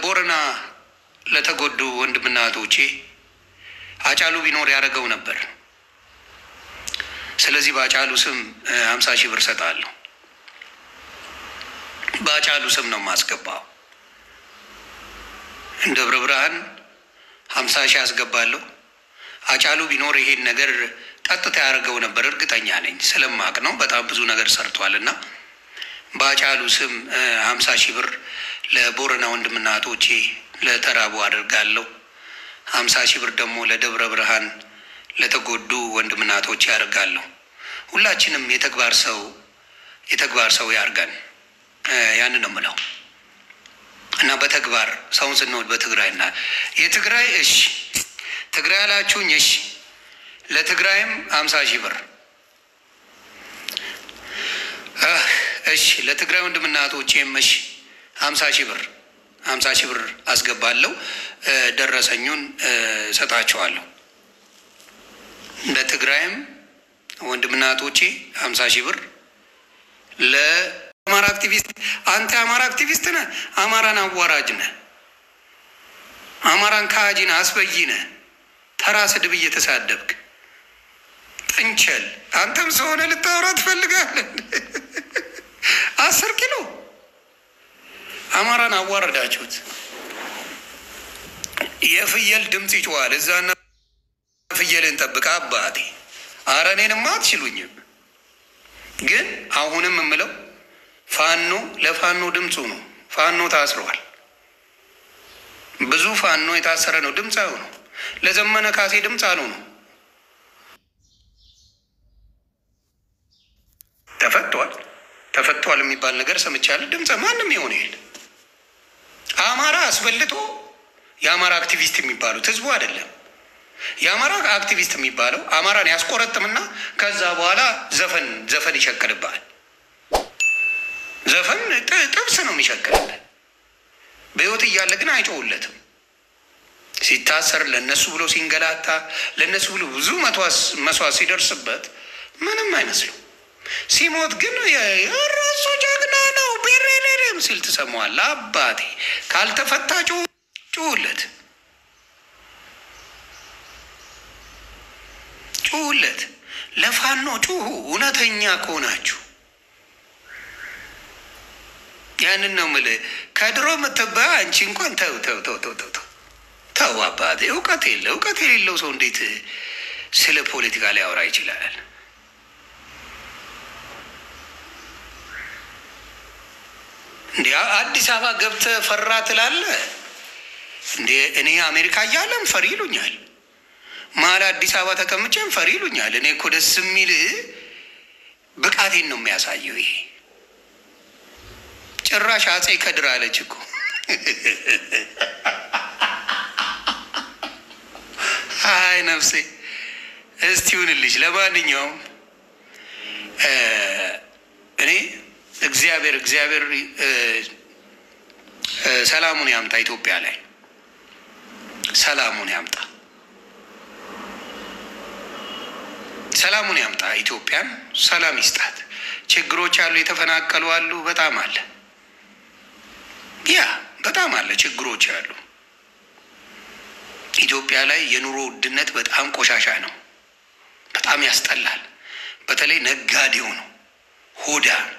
ለቦረና ለተጎዱ ወንድምና እህቶቼ አጫሉ ቢኖር ያደረገው ነበር። ስለዚህ በአጫሉ ስም 50,000 ብር ሰጣለሁ። በአጫሉ ስም ነው ማስገባው። ደብረ ብርሃን 50,000 አስገባለሁ። አጫሉ ቢኖር ይሄን ነገር ቀጥታ ያደረገው ነበር፣ እርግጠኛ ነኝ። ስለማቅ ነው፣ በጣም ብዙ ነገር ሰርቷልና በአጫሉ ስም 50,000 ብር ለቦረና ወንድምና እህቶቼ ለተራቡ አደርጋለሁ። 50,000 ብር ደግሞ ለደብረ ብርሃን ለተጎዱ ወንድምና እህቶቼ ያደርጋለሁ። ሁላችንም የተግባር ሰው ያርገን። ያን ነው የምለው እና በተግባር ሰውን ስንወድ በትግራይና የትግራይ እሺ ትግራይ አላችሁኝ። እሺ ለትግራይም 50,000 ብር እሺ ለትግራይ ወንድምና እህቶቼም እሺ 50,000 ብር አስገባለሁ። ደረሰኙን ሰጣቸዋለሁ። ለትግራይም ወንድምና እህቶቼ 50,000 ብር ለአማራ አክቲቪስት። አንተ አማራ አክቲቪስት ነህ፣ አማራን አዋራጅ ነህ፣ አማራን ካጂ ነህ፣ አስበይ ነህ፣ ተራ ስድብ እየተሳደብክ ጥንቸል። አንተም ሰው ሆነህ ልታወራ ትፈልጋለህ? 10 ኪሎ አማራን አዋረዳችሁት። የፍየል ድምፅ ይጮሃል እዛና ፍየልን ጠብቃ አባቴ። ኧረ እኔንማ አትችሉኝም። ግን አሁንም የምለው ፋኖ ለፋኖ ድምፁ ነው። ፋኖ ታስረዋል። ብዙ ፋኖ የታሰረ ነው። ድምፃዊ ነው። ለዘመነ ካሴ ድምፅ አሉ ነው። ተፈቷል የሚባል ነገር ሰምቻለሁ። ድምፀ ማንም የሆነ የለ። አማራ አስበልጦ የአማራ አክቲቪስት የሚባሉት ህዝቡ አይደለም። የአማራ አክቲቪስት የሚባለው አማራን ያስቆረጥምና ከዛ በኋላ ዘፈን ይሸክልባል። ዘፈን ጥብስ ነው የሚሸክልበት። በህይወት እያለ ግን አይጮውለትም። ሲታሰር ለነሱ ብሎ ሲንገላታ ለነሱ ብሎ ብዙ መስዋዕት ሲደርስበት ምንም አይመስለው። ሲሞት ግን የራሱ ጀግና ነው ቤሬሌም ሲል ትሰማዋል። አባቴ ካልተፈታ ጩሁለት። ለፋኖ ጩሁ። እውነተኛ ከሆናችሁ ያንን ነው የምልህ። ከድሮ የምትባይ አንቺ እንኳን ተው አባቴ። እውቀት የሌለው ሰው እንዴት ስለ ፖለቲካ ሊያወራ ይችላል? እንዴ አዲስ አበባ ገብተህ ፈራ ትላለህ እንዴ? እኔ አሜሪካ እያለም ፈሪ ይሉኛል። መሀል አዲስ አበባ ተቀምጬም ፈሪ ይሉኛል። እኔ እኮ ደስ የሚል ብቃቴን ነው የሚያሳየው። ይሄ ጭራሽ አጼ ከድር አለች እኮ። አይ ነፍሴ እስቲ ይሁንልሽ። ለማንኛውም እኔ እግዚአብሔር ሰላሙን ያምጣ። ኢትዮጵያ ላይ ሰላሙን ያምጣ። ኢትዮጵያን ሰላም ይስጣት። ችግሮች አሉ፣ የተፈናቀሉ አሉ፣ በጣም አለ። በጣም አለ ችግሮች አሉ። ኢትዮጵያ ላይ የኑሮ ውድነት በጣም ቆሻሻ ነው። በጣም ያስጠላል። በተለይ ነጋዴው ነው ሆዳም።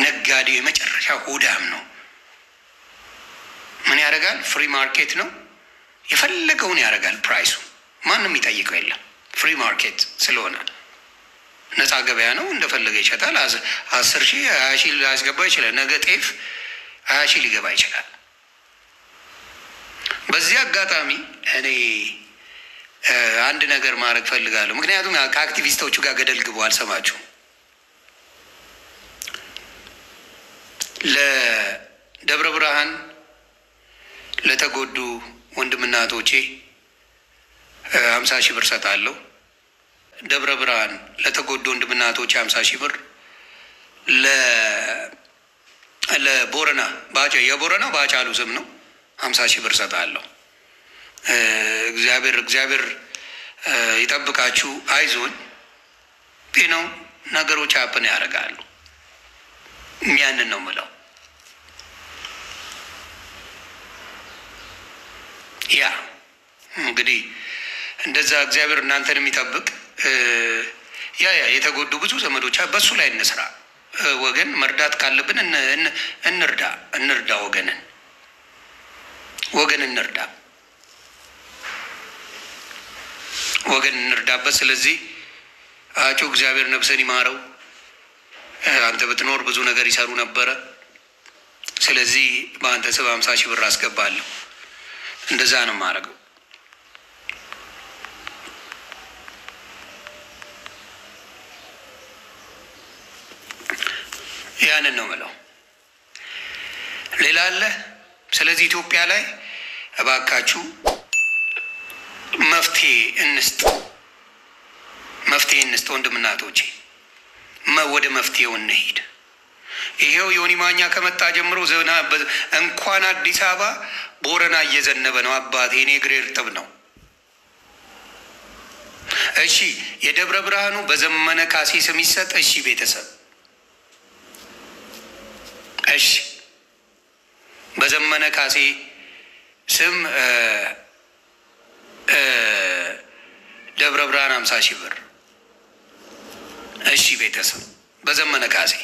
ነጋዴው የመጨረሻ ሆዳም ነው። ምን ያደርጋል? ፍሪ ማርኬት ነው። የፈለገውን ያደርጋል። ፕራይሱ ማንም ይጠይቀው የለም። ፍሪ ማርኬት ስለሆነ ነፃ ገበያ ነው። እንደፈለገ ይሸጣል። 10,000 20,000 ሊያስገባ ይችላል። ነገ ጤፍ 20,000 ሊገባ ይችላል። በዚህ አጋጣሚ እኔ አንድ ነገር ማድረግ ፈልጋለሁ። ምክንያቱም ከአክቲቪስቶቹ ጋር ገደል ግቡ አልሰማችሁም። ለደብረ ብርሃን ለተጎዱ ወንድምና እህቶቼ 50,000 ብር ሰጣለሁ። ደብረ ብርሃን ለተጎዱ ወንድምና እህቶቼ 50,000 ብር፣ ለቦረና የቦረና በአጫሉ ስም ነው 50,000 ብር ሰጣለሁ። እግዚአብሔር ይጠብቃችሁ። አይዞን ነው ነገሮች አፕን ያደርጋሉ። ያንን ነው የምለው። ያ እንግዲህ እንደዛ እግዚአብሔር እናንተን የሚጠብቅ ያ የተጎዱ ብዙ ዘመዶች በሱ ላይ እንስራ። ወገን መርዳት ካለብን እንርዳ ወገን እንርዳበት። ስለዚህ አጩ እግዚአብሔር ነፍስን ይማረው። አንተ ብትኖር ብዙ ነገር ይሰሩ ነበረ። ስለዚህ በአንተ ስም 50,000 ብር አስገባለሁ። እንደዛ ነው ማረገው። ያንን ነው ማለት ሌላ አለ። ስለዚህ ኢትዮጵያ ላይ እባካችሁ መፍትሄ እንስጥ ወንድምና እህቶቼ፣ ወደ መፍትሄው እንሂድ። ይሄው ዮኒ ማኛ ከመጣ ጀምሮ ዝናብ እንኳን አዲስ አበባ ቦረና እየዘነበ ነው። አባቴ እኔ እግሬ እርጥብ ነው። እሺ የደብረ ብርሃኑ በዘመነ ካሴ ስም ይሰጥ። እሺ ቤተሰብ እሺ በዘመነ ካሴ ስም ደብረ ብርሃን 50,000 ብር። እሺ ቤተሰብ በዘመነ ካሴ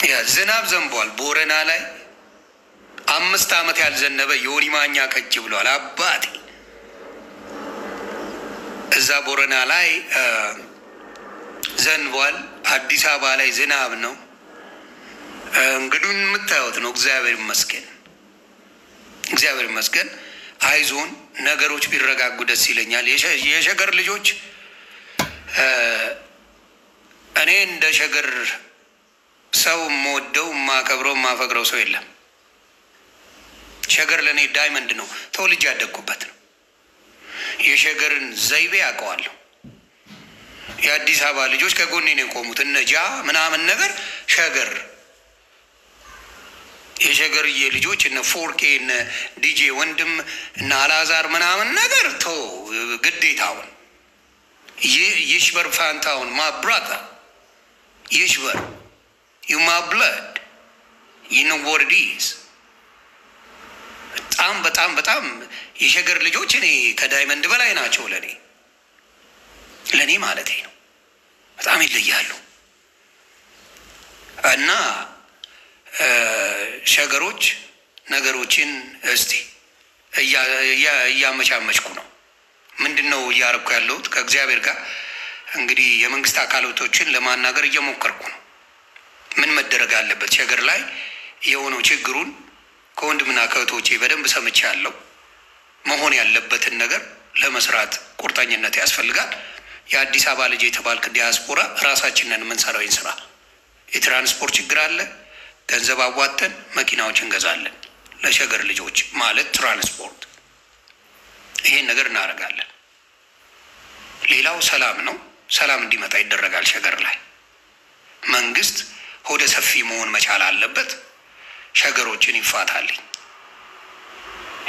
ያ ዝናብ ዘንቧል። ቦረና ላይ 5 ዓመት ያልዘነበ ዮኒ ማኛ ከች ብሏል። አባቴ እዛ ቦረና ላይ ዘንቧል። አዲስ አበባ ላይ ዝናብ ነው። እንግዲህ የምታዩት ነው። እግዚአብሔር ይመስገን። አይዞን፣ ነገሮች ቢረጋጉ ደስ ይለኛል። የሸገር ልጆች እኔ እንደ ሸገር ሰው የምወደው የማፈቅረው ሰው የለም። ሸገር ለእኔ ዳይመንድ ነው። ተወልጄ ያደግኩበት ነው። የሸገርን ዘይቤ ያውቀዋለሁ። የአዲስ አበባ ልጆች ከጎኔ ነው የቆሙት። እነጃ ምናምን ነገር ሸገር የሸገርዬ ልጆች እነ ፎርኬ እነ ዲጄ ወንድም እነ አላዛር ምናምን ነገር ተው ግዴታውን ይሽበር ፋንታውን ማ ብራዘር ይሽበር ዩ ማ ብለድ ዩ ኖ ዋት ኢት ኢዝ። በጣም የሸገር ልጆች እኔ ከዳይመንድ በላይ ናቸው ለኔ ማለት ነው። በጣም ይለያሉ። እና ሸገሮች ነገሮችን እስቲ እያመቻመችኩ ነው። ምንድነው እያረኩ ያለሁት? ከእግዚአብሔር ጋር እንግዲህ የመንግስት አካላቶችን ለማናገር እየሞከርኩ ነው። ምን መደረግ አለበት ሸገር ላይ የሆነው ችግሩን ከወንድምና ከእህቶቼ በደንብ ሰምቻለሁ። መሆን ያለበትን ነገር ለመስራት ቁርጠኝነት ያስፈልጋል። የአዲስ አበባ ልጅ የተባልክ ዲያስፖራ ራሳችንን የምንሰራው ስራ የትራንስፖርት ችግር አለ። ገንዘብ አዋጥተን መኪናዎች እንገዛለን ለሸገር ልጆች ማለት ትራንስፖርት። ይሄን ነገር እናደርጋለን። ሌላው ሰላም ነው። ሰላም እንዲመጣ ይደረጋል። ሸገር ላይ መንግስት ሆደ ሰፊ መሆን መቻል አለበት። ሸገሮችን ይፋታልኝ፣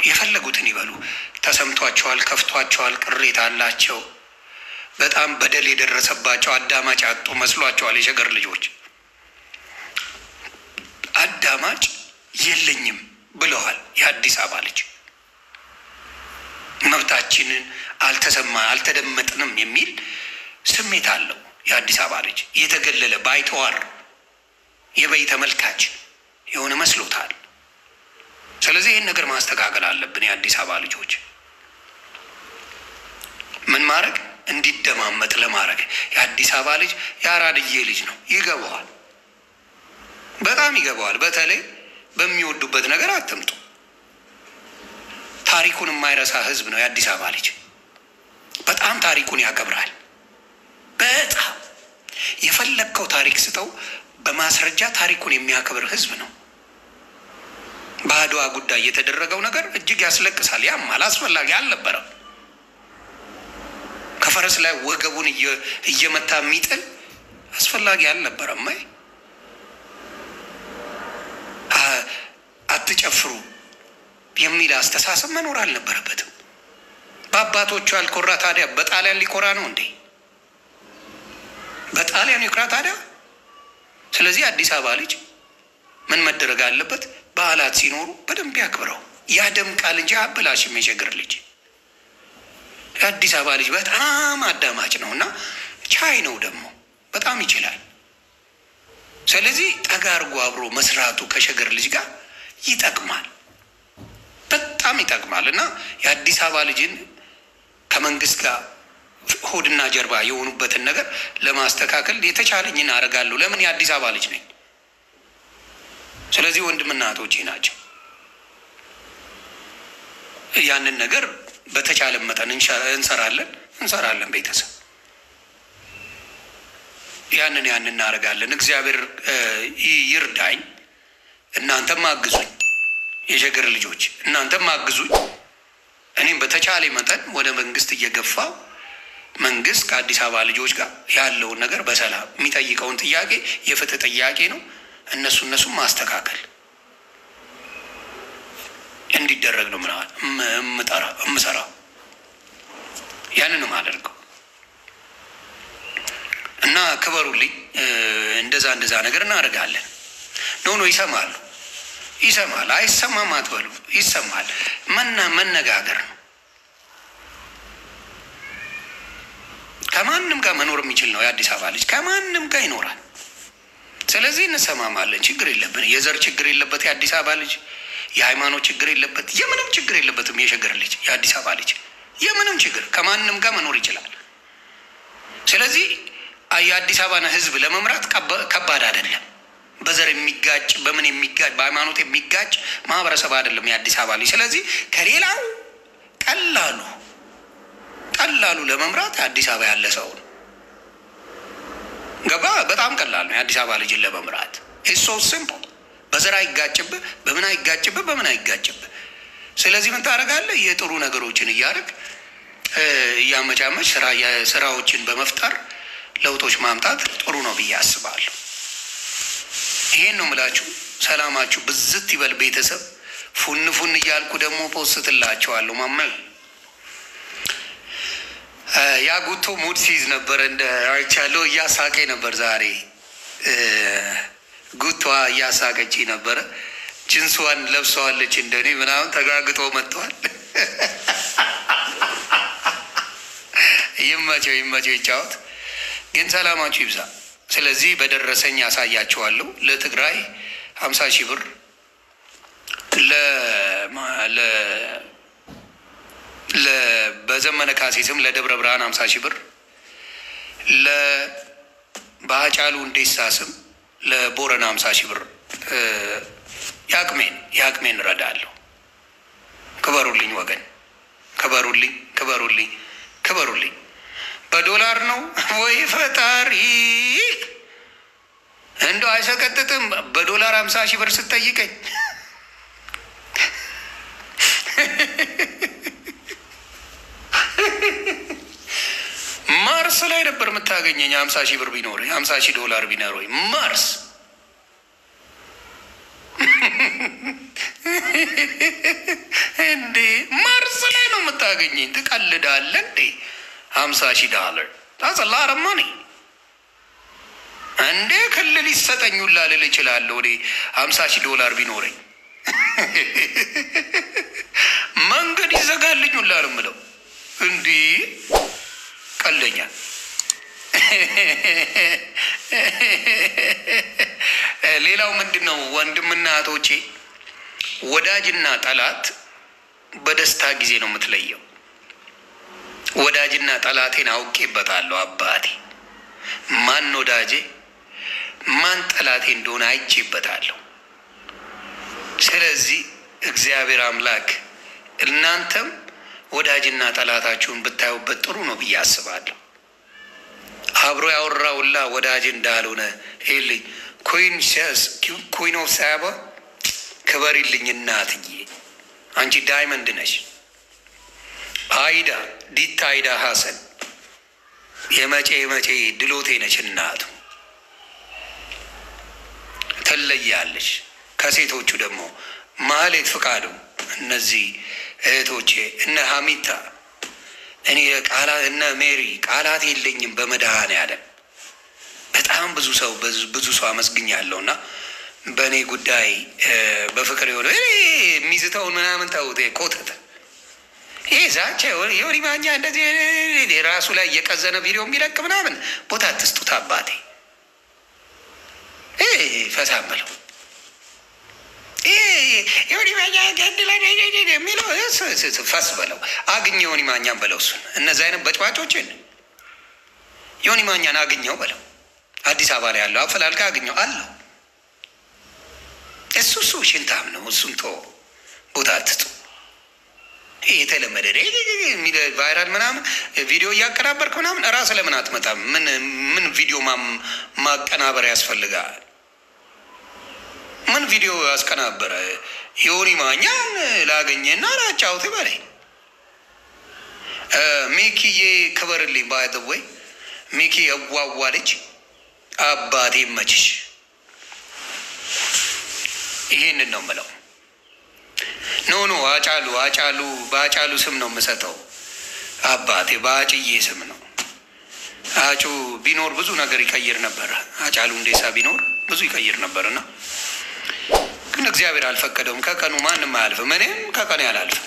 የፈለጉትን ይበሉ። ተሰምቷቸዋል፣ ከፍቷቸዋል፣ ቅሬታ አላቸው። በጣም በደል የደረሰባቸው አዳማጭ አጡ መስሏቸዋል የሸገር ልጆች። አዳማጭ የለኝም ብለዋል የአዲስ አበባ ልጅ። መብታችንን አልተደመጥንም የሚል ስሜት አለው የአዲስ አበባ ልጅ። የተገለለ ባይተዋር የበይ ተመልካች የሆነ መስሎታል። ስለዚህ ይህን ነገር ማስተካከል አለብን። የአዲስ አበባ ልጆች ምን ማድረግ እንዲደማመጥ ለማድረግ የአዲስ አበባ ልጅ የአራድዬ ልጅ ነው፣ ይገባዋል፣ በጣም ይገባዋል። በተለይ በሚወዱበት ነገር አትምጡ። ታሪኩን የማይረሳ ህዝብ ነው የአዲስ አበባ ልጅ። በጣም ታሪኩን ያከብራል። በጣም የፈለግከው ታሪክ ስተው በማስረጃ ታሪኩን የሚያከብር ህዝብ ነው። በአድዋ ጉዳይ የተደረገው ነገር እጅግ ያስለቅሳል። ያም አላስፈላጊ አልነበረም። ከፈረስ ላይ ወገቡን እየመታ የሚጥል አስፈላጊ አልነበረም። አትጨፍሩ የሚል አስተሳሰብ መኖር አልነበረበትም። በአባቶቹ ያልኮራ ታዲያ በጣሊያን ሊኮራ ነው እንዴ? በጣሊያን ይኩራ ታዲያ? ስለዚህ አዲስ አበባ ልጅ ምን መደረግ አለበት? በዓላት ሲኖሩ በደንብ ያክብረው። ያደምቃል እንጂ አበላሽም። የሸገር ልጅ የአዲስ አበባ ልጅ በጣም አዳማጭ ነው እና ቻይ ነው ደግሞ በጣም ይችላል። ስለዚህ ጠጋ አድርጎ አብሮ መስራቱ ከሸገር ልጅ ጋር ይጠቅማል፣ በጣም ይጠቅማል። እና የአዲስ አበባ ልጅን ከመንግስት ጋር ሆድና ጀርባ የሆኑበትን ነገር ለማስተካከል የተቻለኝን አደርጋለሁ። ለምን የአዲስ አበባ ልጅ ነኝ። ስለዚህ ወንድምና እህቶቼ ናቸው። ያንን ነገር በተቻለ መጠን እንሰራለን። ቤተሰብ ያንን እናደርጋለን። እግዚአብሔር ይርዳኝ። እናንተም አግዙኝ፣ የሸገር ልጆች እናንተም አግዙኝ። እኔም በተቻለ መጠን ወደ መንግስት እየገፋው መንግስት ከአዲስ አበባ ልጆች ጋር ያለውን ነገር በሰላም የሚጠይቀውን ጥያቄ የፍትህ ጥያቄ ነው። እነሱ ማስተካከል እንዲደረግ ነው የምሰራው። ያንንም አደርገው እና ክበሩልኝ። እንደዛ ነገር እናደርጋለን። ኖ ይሰማል። አይሰማም አትበሉ። ይሰማል። መነጋገር ነው። ከማንም ጋር መኖር የሚችል ነው የአዲስ አበባ ልጅ፣ ከማንም ጋር ይኖራል። ስለዚህ እንሰማማለን። ችግር የለብን። የዘር ችግር የለበት የአዲስ አበባ ልጅ፣ የሃይማኖት ችግር የለበት፣ የምንም ችግር የለበትም። የሸገር ልጅ የአዲስ አበባ ልጅ የምንም ችግር ከማንም ጋር መኖር ይችላል። ስለዚህ የአዲስ አበባን ህዝብ ለመምራት ከባድ አይደለም። በዘር የሚጋጭ በምን የሚጋጭ በሃይማኖት የሚጋጭ ማህበረሰብ አይደለም የአዲስ አበባ ልጅ። ስለዚህ ከሌላው ቀላሉ ለመምራት አዲስ አበባ ያለ ሰው ነው። ገባ? በጣም ቀላል ነው የአዲስ አበባ ልጅን ለመምራት። ኢትስ ሶ ሲምፕል። በዘር አይጋጭብህ፣ በምን አይጋጭብህ። ስለዚህ ምን ታደርጋለህ? የጥሩ ነገሮችን እያመቻመች ስራዎችን በመፍጠር ለውጦች ማምጣት ጥሩ ነው ብዬ አስባለሁ። ይሄን ነው የምላችሁ። ሰላማችሁ ብዝት ይበል ቤተሰብ። ፉን እያልኩ ደግሞ ፖስትላችኋለሁ። ማመን ያ ጉቶ ሙድ ሲይዝ ነበር እንደ አይቻለሁ። እያሳቀኝ ነበር ዛሬ። ጉቷ እያሳቀች ነበረ። ጅንሷን ለብሰዋለች እንደኔ ምናምን ተጋግጦ መጥተዋል። ይመቸው ይጫወት። ግን ሰላማችሁ ይብዛ። ስለዚህ በደረሰኝ ያሳያችኋለሁ። ለትግራይ 50,000 ብር በዘመነ ካሴ ስም ለደብረ ብርሃን 50,000 ብር በአጫሉ ሁንዴሳ ስም ለቦረና 50,000 ብር ያቅሜን እረዳለሁ። ክበሩልኝ ወገን፣ ክበሩልኝ። በዶላር ነው ወይ ፈጣሪ? እንደው አይሰቀጥጥም? በዶላር 50,000 ብር ስትጠይቀኝ ማርስ ላይ ነበር የምታገኘኝ። 50,000 ብር ቢኖረኝ 50,000 ዶላር ቢኖረኝ ማርስ እንዴ ማርስ ላይ ነው የምታገኘኝ። ትቀልዳለህ እንዴ? 50,000 ዶላር that's a lot of money። እንዴ ክልል ይሰጠኙላ ልል እችላለሁ እኔ 50,000 ዶላር ቢኖረኝ። መንገድ ይዘጋልኙላ ነው የምለው። እንዴ ቀለኛ። ሌላው ምንድን ነው ወንድምና እህቶቼ፣ ወዳጅና ጠላት በደስታ ጊዜ ነው የምትለየው። ወዳጅና ጠላቴን አውቄበታለሁ። አባቴ ማን ወዳጄ ማን ጠላቴ እንደሆነ አይቼበታለሁ። ስለዚህ እግዚአብሔር አምላክ እናንተም ወዳጅና ጠላታችሁን ብታዩበት ጥሩ ነው ብዬ አስባለሁ። አብሮ ያወራውላ ወዳጅ እንዳልሆነ ይልኝ ኩዊን ኦፍ ሳባ ክበሪልኝ እናትዬ፣ አንቺ ዳይመንድ ነሽ። ዲታ አይዳ ሀሰን የመቼ ድሎቴ ነች እናቱ። ትለያለሽ። ከሴቶቹ ደግሞ ማህሌት ፍቃዱ፣ እነዚህ እህቶቼ፣ እነ ሀሚታ፣ እኔ ቃላት፣ እነ ሜሪ ቃላት የለኝም። በመድኃኔዓለም በጣም ብዙ ሰው አመስግኛለሁ እና በእኔ ጉዳይ በፍቅር የሆነ የሚዝተውን ምናምን ተውት። ኮተት ይሄ ዛቻ የሆነ ማኛ እንደዚህ ራሱ ላይ የቀዘነ ቪዲዮ የሚለቅ ምናምን ቦታ አትስጡት። አባቴ ፈሳም በለው የሆነ ማኛ የሚለው ፈስ በለው አግኘ የሆነ ማኛን በለው እሱን እነዚህ አይነት በጭባጮችን የሆነ ማኛን አግኘው በለው። አዲስ አበባ ላይ ያለው አፈላልጋ አግኘው አለው። እሱ ሽንታም ነው። እሱን ቶ ቦታ አትጡ። የተለመደ ቫይራል ምናምን ቪዲዮ እያቀናበርክ ምናምን እራስህ ለምን አትመጣም? ምን ቪዲዮ ማቀናበር ያስፈልጋል? ምን ቪዲዮ ያስቀናበረ? ዮኒ ማኛን ላገኘና ላጫውት በለኝ። ሚኪዬ ክበርልኝ። ባይዘወይ ሚኪ የዋዋ ልጅ አባቴ መችሽ። ይሄንን ነው የምለው። ኖ አጫሉ በአጫሉ ስም ነው የምሰጠው። አባቴ በአጭዬ ስም ነው። አጩ ቢኖር ብዙ ነገር ይቀይር ነበረ። አጫሉ እንዴሳ ቢኖር ብዙ ይቀይር ነበርና ግን እግዚአብሔር አልፈቀደውም። ከቀኑ ማንም አያልፍም። እኔም ከቀኔ አላልፍም።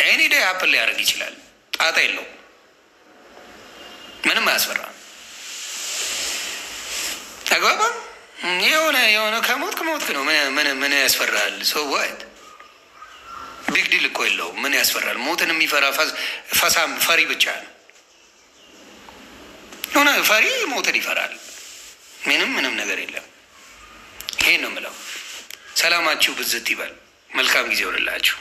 ኤኒ ዴይ አፕል ሊያደርግ ይችላል። ጣጣ የለው። ምንም አያስፈራም። ተግባባ። የሆነ ከሞትክ ነው። ምን ያስፈራል? ሰው ዋይት ቢግ ዲል እኮ የለውም። ምን ያስፈራል? ሞትን የሚፈራ ፈሳም ፈሪ ብቻ ነው። የሆነ ፈሪ ሞትን ይፈራል። ምንም ነገር የለም። ይሄን ነው የምለው። ሰላማችሁ ብዝት ይበል። መልካም ጊዜ ይሆንላችሁ።